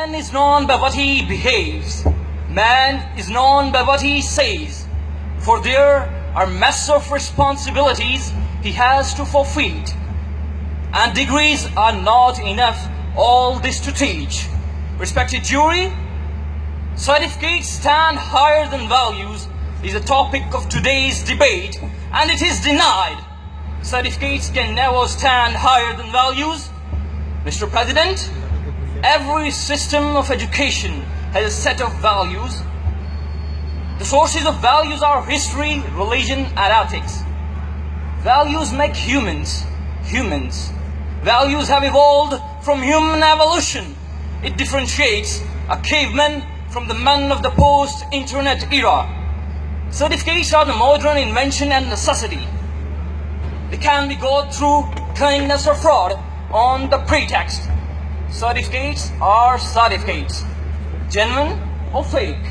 Man is known by what he behaves. Man is known by what he says. For there are massive responsibilities he has to fulfill. And degrees are not enough all this to teach. Respected jury, certificates stand higher than values is a topic of today's debate, and it is denied. Certificates can never stand higher than values. Mr. President, every system of education has a set of values. The sources of values are history, religion, and ethics. Values make humans humans. Values have evolved from human evolution. It differentiates a caveman from the man of the post-internet era. Certificates are the modern invention and necessity. They can be got through kindness or fraud on the pretext. Certificates are certificates, genuine or fake.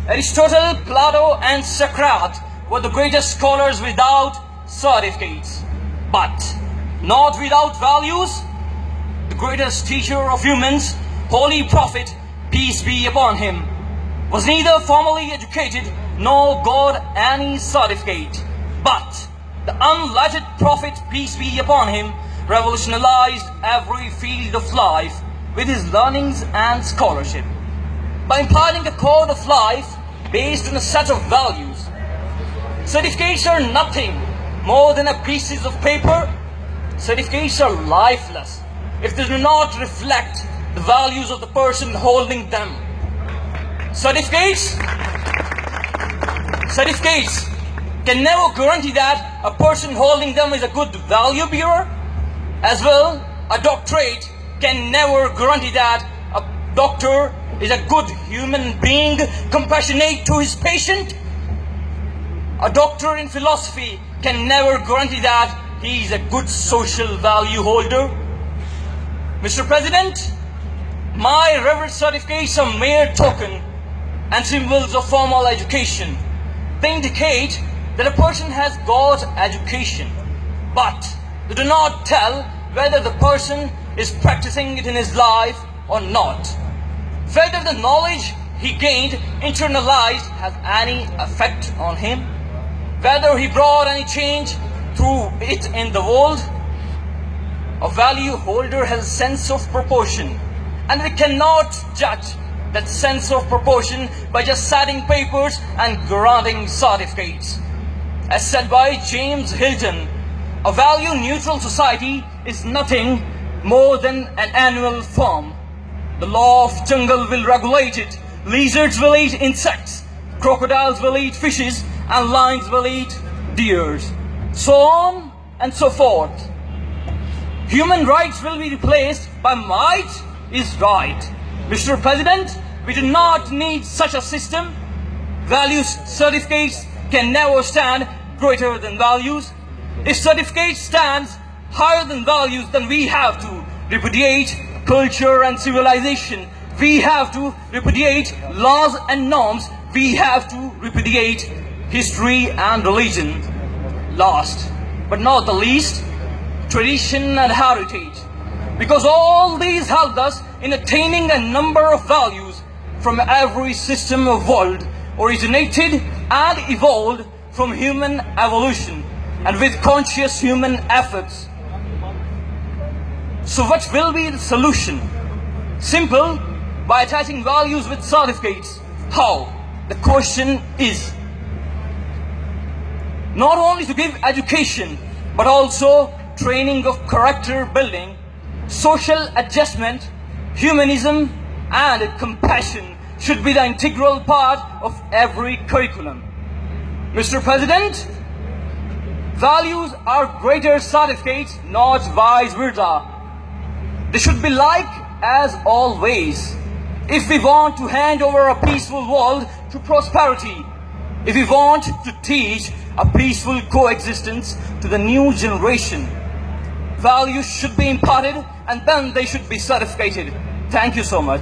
Aristotle, Plato, and Socrates were the greatest scholars without certificates, but not without values. The greatest teacher of humans, Holy Prophet, peace be upon him, was neither formally educated nor got any certificate, but the unlettered Prophet, peace be upon him, revolutionized every field of life with his learnings and scholarship. By imparting a code of life based on a set of values. Certificates are nothing more than a pieces of paper. Certificates are lifeless if they do not reflect the values of the person holding them. Certificates can never guarantee that a person holding them is a good value bearer. As well, a doctorate can never guarantee that a doctor is a good human being, compassionate to his patient. A doctor in philosophy can never guarantee that he is a good social value holder. Mr. President, my revered certificates are mere token and symbols of formal education. They indicate that a person has got education, but they do not tell whether the person is practicing it in his life or not. Whether the knowledge he gained, internalized, has any effect on him. Whether he brought any change through it in the world. A value holder has a sense of proportion, and we cannot judge that sense of proportion by just citing papers and granting certificates. As said by James Hilton, a value-neutral society is nothing more than an annual form. The law of jungle will regulate it. Lizards will eat insects, crocodiles will eat fishes, and lions will eat deers, so on and so forth. Human rights will be replaced by might is right. Mr. President, we do not need such a system. Values certificates can never stand greater than values. If certificate stands higher than values, then we have to repudiate culture and civilization. We have to repudiate laws and norms. We have to repudiate history and religion. Last but not the least, tradition and heritage. Because all these helped us in attaining a number of values from every system of world, originated and evolved from human evolution and with conscious human efforts. So what will be the solution? Simple, by attaching values with certificates. How? The question is not only to give education, but also training of character building, social adjustment, humanism, and compassion should be the integral part of every curriculum. Mr. President, values are greater certificates, not vice versa. They should be like as always. If we want to hand over a peaceful world to prosperity, if we want to teach a peaceful coexistence to the new generation, values should be imparted and then they should be certificated. Thank you so much.